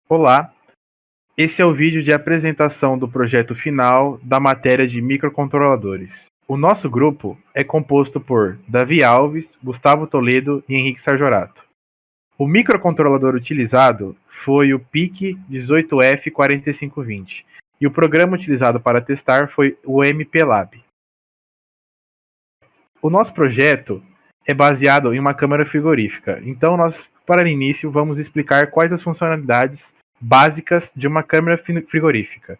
Olá, esse é o vídeo de apresentação do projeto final da matéria de microcontroladores. O nosso grupo é composto por Davi Alves, Gustavo Toledo e Henrique Sarjorato. O microcontrolador utilizado foi o PIC 18F4520 e o programa utilizado para testar foi o MPLAB. O nosso projeto é baseado em uma câmara frigorífica, então nós, para início, vamos explicar quais as funcionalidades básicas de uma câmara frigorífica.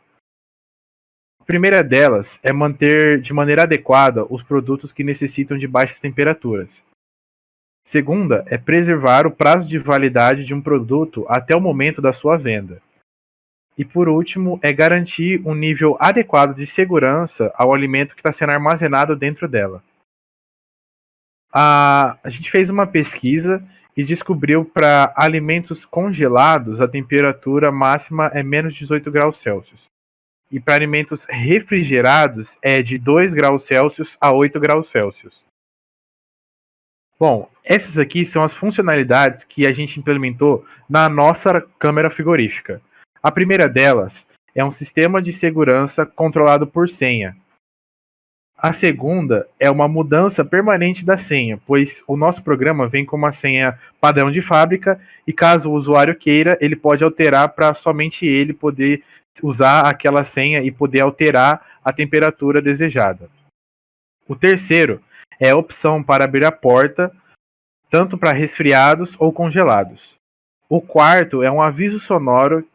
A primeira delas é manter de maneira adequada os produtos que necessitam de baixas temperaturas. Segunda é preservar o prazo de validade de um produto até o momento da sua venda. E por último, é garantir um nível adequado de segurança ao alimento que está sendo armazenado dentro dela. A gente fez uma pesquisa e descobriu para alimentos congelados a temperatura máxima é menos 18 graus Celsius. E para alimentos refrigerados é de 2 graus Celsius a 8 graus Celsius. Bom, essas aqui são as funcionalidades que a gente implementou na nossa câmara frigorífica. A primeira delas é um sistema de segurança controlado por senha. A segunda é uma mudança permanente da senha, pois o nosso programa vem com uma senha padrão de fábrica e caso o usuário queira, ele pode alterar para somente ele poder usar aquela senha e poder alterar a temperatura desejada. O terceiro é a opção para abrir a porta, tanto para resfriados ou congelados. O quarto é um aviso sonoro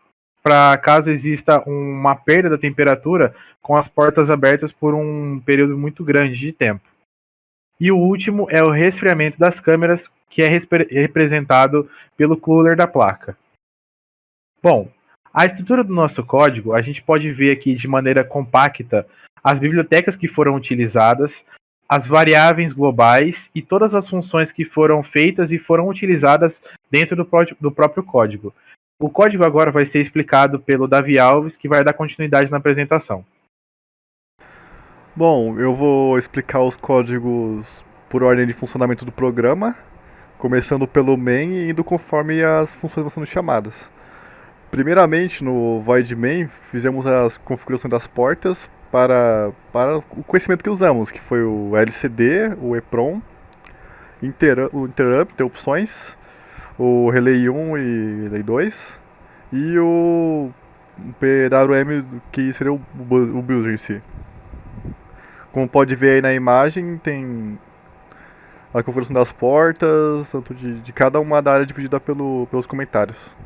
para caso exista uma perda da temperatura com as portas abertas por um período muito grande de tempo. E o último é o resfriamento das câmeras, que é representado pelo cooler da placa. Bom, a estrutura do nosso código, a gente pode ver aqui de maneira compacta as bibliotecas que foram utilizadas, as variáveis globais e todas as funções que foram feitas e foram utilizadas dentro do próprio código. O código agora vai ser explicado pelo Davi Alves, que vai dar continuidade na apresentação. Bom, eu vou explicar os códigos por ordem de funcionamento do programa, começando pelo main e indo conforme as funções vão sendo chamadas. Primeiramente, no void main, fizemos as configurações das portas para o conhecimento que usamos, que foi o LCD, o EPROM, o interrupt, tem opções, o relay 1 e relay 2, e o PWM, que seria o builder em si. Como pode ver aí na imagem, tem a configuração das portas, tanto de cada uma da área dividida pelos comentários.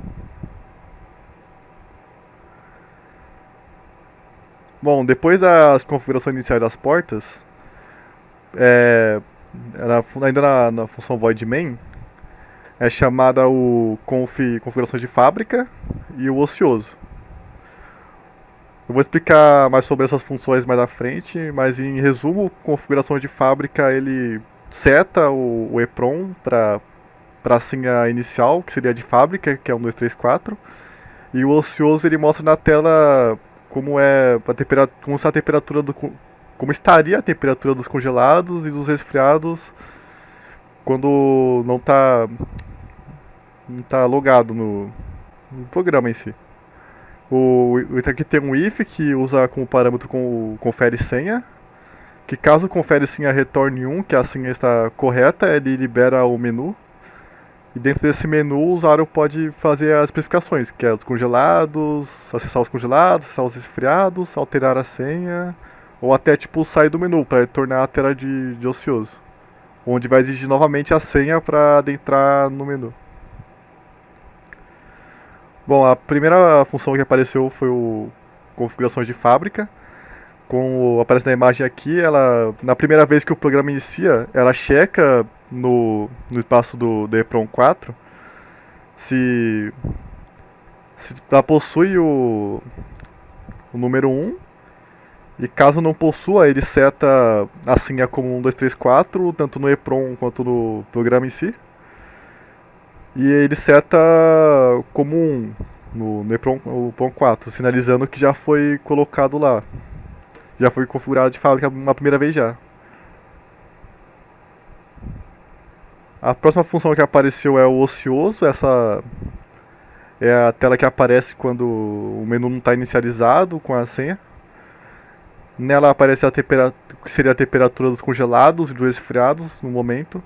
Bom, depois das configurações iniciais das portas, ainda na função void main, é chamada o configurações de fábrica e o ocioso. Eu vou explicar mais sobre essas funções mais à frente, mas em resumo, configuração de fábrica ele seta o EPROM para a senha inicial, que seria de fábrica, que é 1, 2, 3, 4. E o ocioso ele mostra na tela como está a temperatura como estaria a temperatura dos congelados e dos resfriados quando não está logado no programa em si. Aqui tem um if que usa como parâmetro com o confere senha, que caso o confere senha retorne 1, que a senha está correta, ele libera o menu. E dentro desse menu o usuário pode fazer as especificações, que é os congelados, acessar os congelados, acessar os resfriados, alterar a senha, ou até tipo sair do menu para retornar a tela de ocioso, onde vai exigir novamente a senha para adentrar no menu. Bom, a primeira função que apareceu foi o configurações de fábrica. Como aparece na imagem aqui, ela, na primeira vez que o programa inicia, ela checa no espaço do EPROM 4 se ela possui o número 1, e caso não possua, ele seta a senha como 1, 2, 3, 4, tanto no EPROM quanto no programa em si. E ele seta como 1 no EPROM 4, sinalizando que já foi colocado lá. Já foi configurado de fábrica uma primeira vez já. A próxima função que apareceu é o ocioso. é a tela que aparece quando o menu não está inicializado com a senha. Nela aparece que seria a temperatura dos congelados e dos resfriados no momento.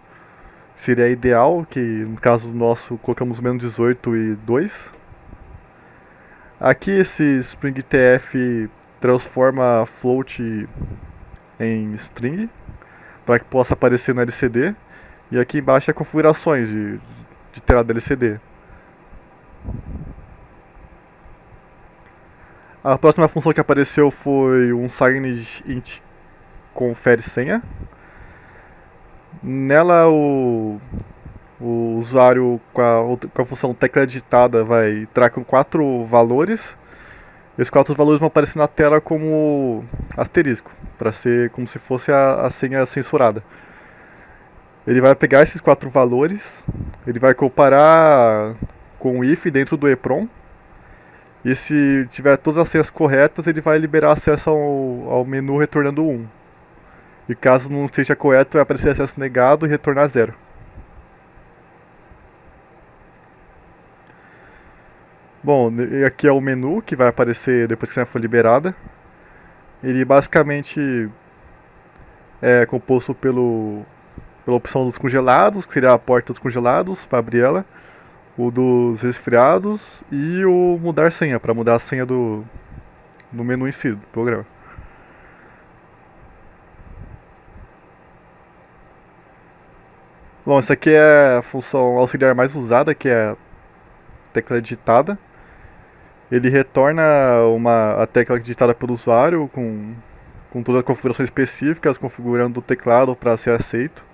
Seria ideal, que no caso nosso colocamos menos 18 e 2. Aqui esse SpringTF transforma float em string para que possa aparecer no LCD. E aqui embaixo é configurações de tela do LCD. A próxima função que apareceu foi um signInt confere senha. Nela o usuário com a função tecla digitada vai entrar com 4 valores. Esses 4 valores vão aparecer na tela como asterisco, para ser como se fosse a senha censurada. Ele vai pegar esses 4 valores, ele vai comparar com o if dentro do EPROM. E se tiver todas as senhas corretas, ele vai liberar acesso ao menu retornando 1. E caso não esteja correto, vai aparecer acesso negado e retornar 0. Bom, aqui é o menu que vai aparecer depois que a senha for liberada. Ele basicamente é composto pela opção dos congelados, que seria a porta dos congelados, para abrir ela. O dos resfriados e o mudar senha, para mudar a senha do menu em si, do programa. Bom, essa aqui é a função auxiliar mais usada, que é a tecla digitada. Ele retorna a tecla digitada pelo usuário com todas as configurações específicas, configurando o teclado para ser aceito.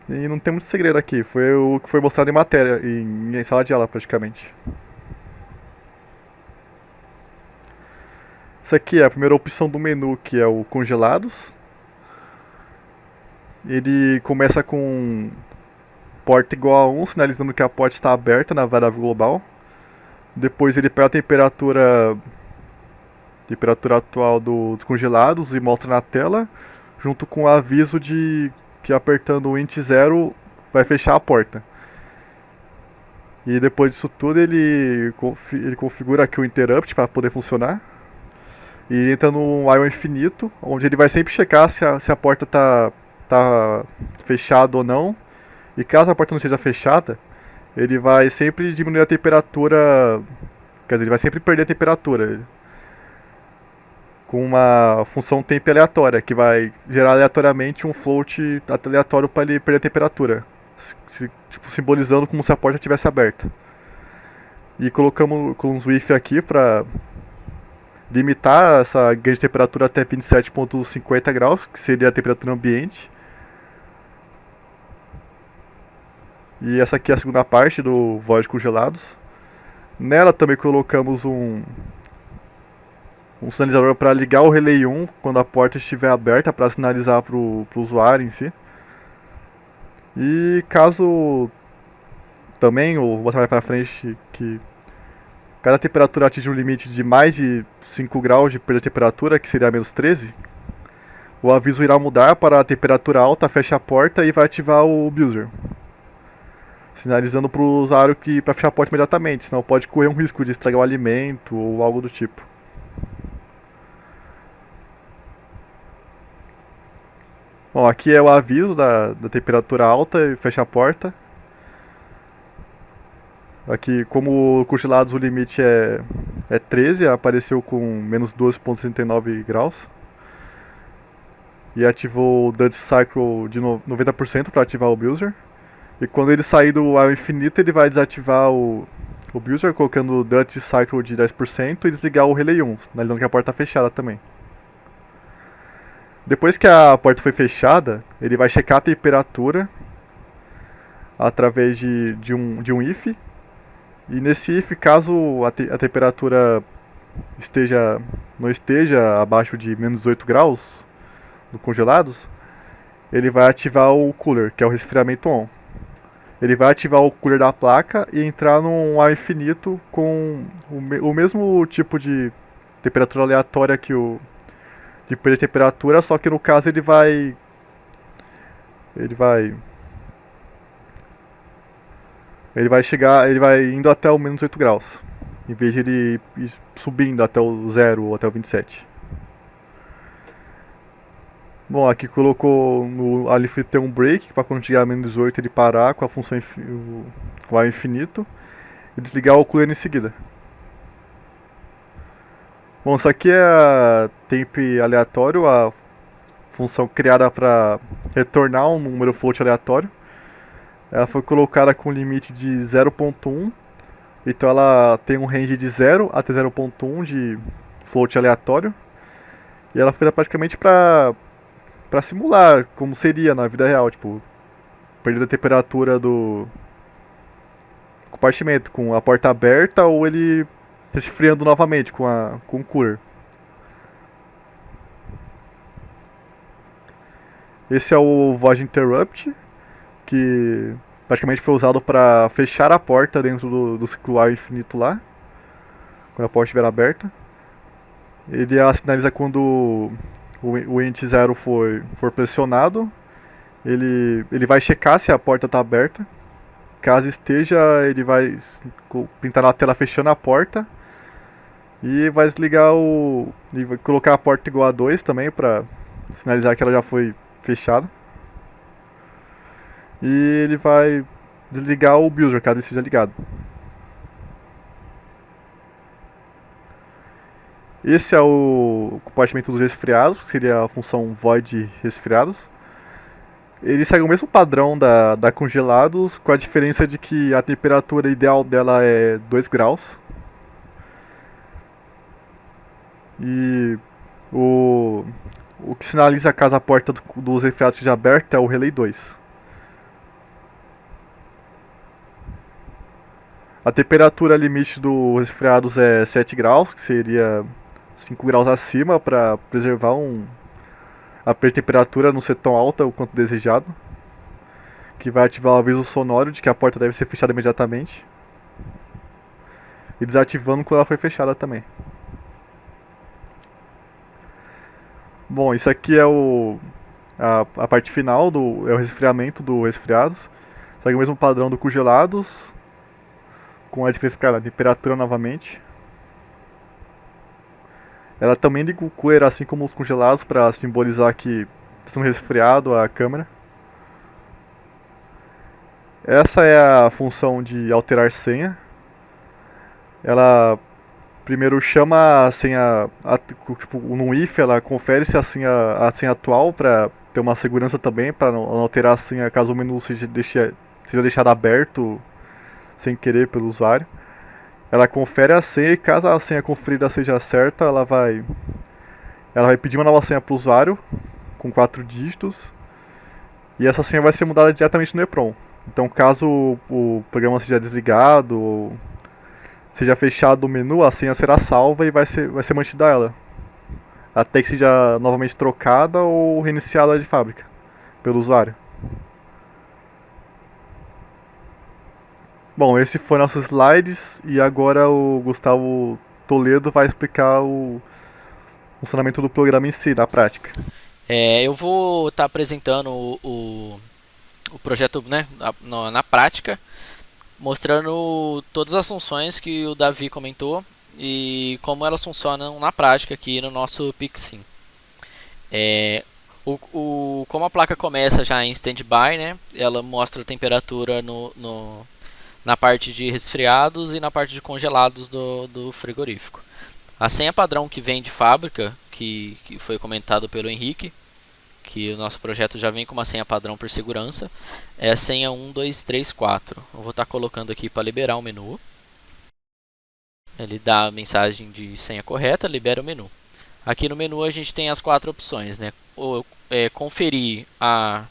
E não tem muito segredo aqui, foi o que foi mostrado em matéria, em sala de aula praticamente. Essa aqui é a primeira opção do menu, que é o congelados. Ele começa com porta igual a 1, sinalizando que a porta está aberta na variável global. Depois ele pega a temperatura atual dos congelados e mostra na tela, junto com o aviso de que apertando o int 0 vai fechar a porta. E depois disso tudo ele configura aqui o interrupt para poder funcionar. E ele entra no while infinito, onde ele vai sempre checar se a porta tá fechada ou não. E caso a porta não esteja fechada, ele vai sempre diminuir a temperatura. Quer dizer, ele vai sempre perder a temperatura. Com uma função temp aleatória, que vai gerar aleatoriamente um float aleatório para ele perder a temperatura. Tipo, simbolizando como se a porta estivesse aberta. E colocamos com os if aqui para limitar essa ganho de temperatura até 27,50 graus, que seria a temperatura ambiente. E essa aqui é a segunda parte do void congelados. Nela também colocamos um sinalizador para ligar o relay 1 quando a porta estiver aberta, para sinalizar para o usuário em si. E caso também, eu vou botar mais para frente, que cada temperatura atinge um limite de mais de 5 graus de perda de temperatura, que seria menos 13, o aviso irá mudar para a temperatura alta, fecha a porta e vai ativar o abuser, sinalizando para o usuário que para fechar a porta imediatamente, senão pode correr um risco de estragar o alimento ou algo do tipo. Bom, aqui é o aviso da temperatura alta e fecha a porta. Aqui, como congelados, o limite é 13, apareceu com menos 12,69 graus. E ativou o Dutch Cycle de 90% para ativar o Builder. E quando ele sair do while infinito, ele vai desativar o Builder, colocando o Dutch Cycle de 10% e desligar o Relay 1, sinalizando que a porta está fechada também. Depois que a porta foi fechada, ele vai checar a temperatura através de um if. E nesse if, caso a temperatura não esteja abaixo de menos 8 graus no congelados, ele vai ativar o cooler, que é o resfriamento on. Ele vai ativar o cooler da placa e entrar num ar infinito com o mesmo tipo de temperatura aleatória que de perder temperatura, só que no caso ele vai ele vai indo até o menos 8 graus, em vez de ele ir subindo até o 0 ou até o 27. Bom, aqui colocou no ali tem um break para quando chegar a menos 18 ele parar com a função while infinito e desligar o cooler em seguida. Bom, isso aqui é temp aleatório, a função criada para retornar um número float aleatório. Ela foi colocada com limite de 0.1, então ela tem um range de 0 até 0.1 de float aleatório. E ela foi feita praticamente para simular como seria na vida real, tipo, perder a temperatura do compartimento com a porta aberta ou ele resfriando novamente com o cooler. Esse é o Void Interrupt, que praticamente foi usado para fechar a porta dentro do ciclo while infinito lá, quando a porta estiver aberta. Ele sinaliza quando o int 0 for pressionado, ele vai checar se a porta está aberta. Caso esteja, ele vai pintar na tela fechando a porta e vai desligar e vai colocar a porta igual a 2 também para sinalizar que ela já foi fechada. E ele vai desligar o builder caso ele esteja ligado. Esse é o compartimento dos resfriados, que seria a função void resfriados. Ele segue o mesmo padrão da congelados, com a diferença de que a temperatura ideal dela é 2 graus. E o que sinaliza caso a porta dos resfriados esteja aberta é o relay 2. A temperatura limite dos resfriados é 7 graus, que seria 5 graus acima para preservar a temperatura não ser tão alta quanto desejado, que vai ativar o aviso sonoro de que a porta deve ser fechada imediatamente e desativando quando ela foi fechada também. Bom, isso aqui é a parte final é o resfriamento do resfriados. Segue o mesmo padrão do congelados, com a diferença da temperatura novamente. Ela também liga o cooler assim como os congelados para simbolizar que está sendo resfriado a câmera. Essa é a função de alterar senha. Ela primeiro chama a senha, tipo, no if ela confere se a senha atual para ter uma segurança também, para não alterar a senha caso o menu seja deixado aberto sem querer pelo usuário. Ela confere a senha e caso a senha conferida seja certa, ela vai pedir uma nova senha para o usuário com 4 dígitos e essa senha vai ser mudada diretamente no EEPROM. Então caso o programa seja desligado ou seja fechado o menu, a senha será salva e vai ser mantida ela até que seja novamente trocada ou reiniciada de fábrica pelo usuário. Bom, esse foi nossos slides e agora o Gustavo Toledo vai explicar o funcionamento do programa em si, na prática. Eu vou estar apresentando o projeto, né, na prática, mostrando todas as funções que o Davi comentou e como elas funcionam na prática aqui no nosso PicSim. Como a placa começa já em standby, né, ela mostra a temperatura na parte de resfriados e na parte de congelados do frigorífico. A senha padrão que vem de fábrica, que foi comentado pelo Henrique, que o nosso projeto já vem com uma senha padrão por segurança, é a senha 1234. Eu vou estar colocando aqui para liberar o menu. Ele dá a mensagem de senha correta, libera o menu. Aqui no menu a gente tem as 4 opções, né? Conferir a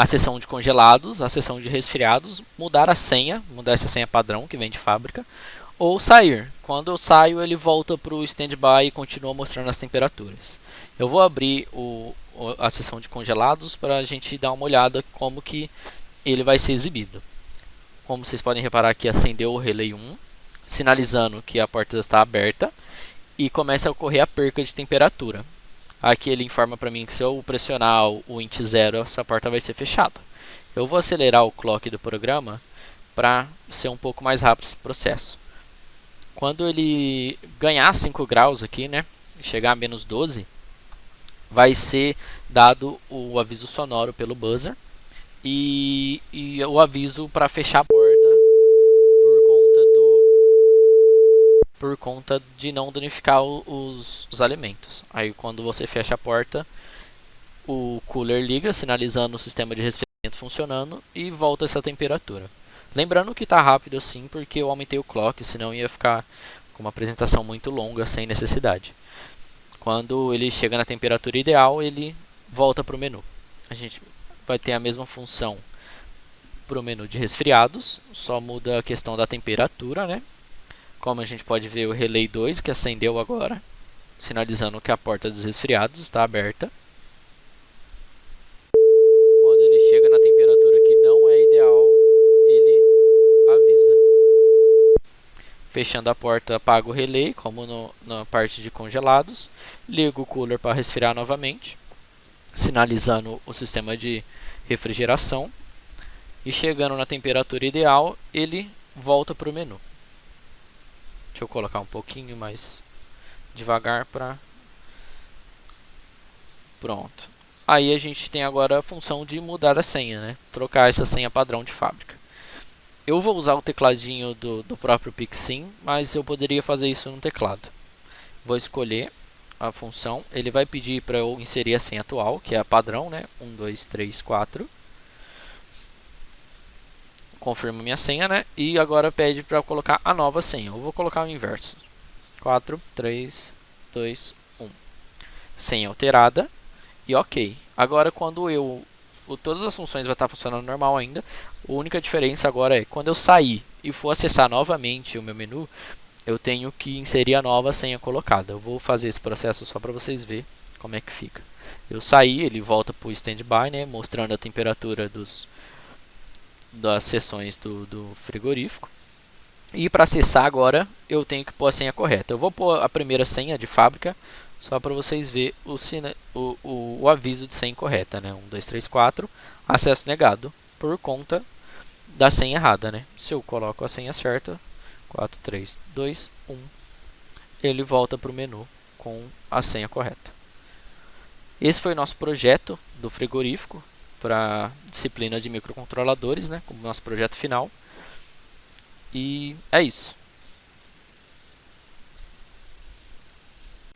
seção de congelados, a seção de resfriados, mudar essa senha padrão que vem de fábrica, ou sair. Quando eu saio, ele volta para o standby e continua mostrando as temperaturas. Eu vou abrir a seção de congelados para a gente dar uma olhada como que ele vai ser exibido. Como vocês podem reparar aqui, acendeu o relay 1, sinalizando que a porta está aberta e começa a ocorrer a perca de temperatura. Aqui ele informa para mim que se eu pressionar o int 0, essa porta vai ser fechada. Eu vou acelerar o clock do programa para ser um pouco mais rápido esse processo. Quando ele ganhar 5 graus aqui, né, chegar a menos 12, vai ser dado o aviso sonoro pelo buzzer e o aviso para fechar a porta por conta de não danificar os alimentos. Aí quando você fecha a porta, o cooler liga, sinalizando o sistema de resfriamento funcionando e volta essa temperatura. Lembrando que está rápido assim porque eu aumentei o clock, senão ia ficar com uma apresentação muito longa sem necessidade. Quando ele chega na temperatura ideal, ele volta para o menu. A gente vai ter a mesma função para o menu de resfriados, só muda a questão da temperatura, né? Como a gente pode ver, o relay 2 que acendeu agora, sinalizando que a porta dos resfriados está aberta. Quando ele chega na temperatura que não é ideal, ele avisa. Fechando a porta, apaga o relay, como na parte de congelados. Liga o cooler para resfriar novamente, sinalizando o sistema de refrigeração. E chegando na temperatura ideal, ele volta para o menu. Deixa eu colocar um pouquinho mais devagar para... Pronto. Aí a gente tem agora a função de mudar a senha, né? Trocar essa senha padrão de fábrica. Eu vou usar o tecladinho do próprio PicSim, mas eu poderia fazer isso no teclado. Vou escolher a função. Ele vai pedir para eu inserir a senha atual, que é a padrão, né? 1, 2, 3, 4. Confirmo minha senha, né? E agora pede para eu colocar a nova senha. Eu vou colocar o inverso. 4, 3, 2, 1. Senha alterada. E ok. Agora quando todas as funções vai estar funcionando normal ainda. A única diferença agora é quando eu sair e for acessar novamente o meu menu, eu tenho que inserir a nova senha colocada. Eu vou fazer esse processo só para vocês verem como é que fica. Eu saí, ele volta para o standby, né? Mostrando a temperatura das seções do frigorífico. E para acessar agora, eu tenho que pôr a senha correta. Eu vou pôr a primeira senha de fábrica, só para vocês verem o aviso de senha incorreta, né? 1, 2, 3, 4, acesso negado, por conta da senha errada, né? Se eu coloco a senha certa, 4, 3, 2, 1, ele volta para o menu com a senha correta. Esse foi o nosso projeto do frigorífico para disciplina de microcontroladores, né, como nosso projeto final. E é isso.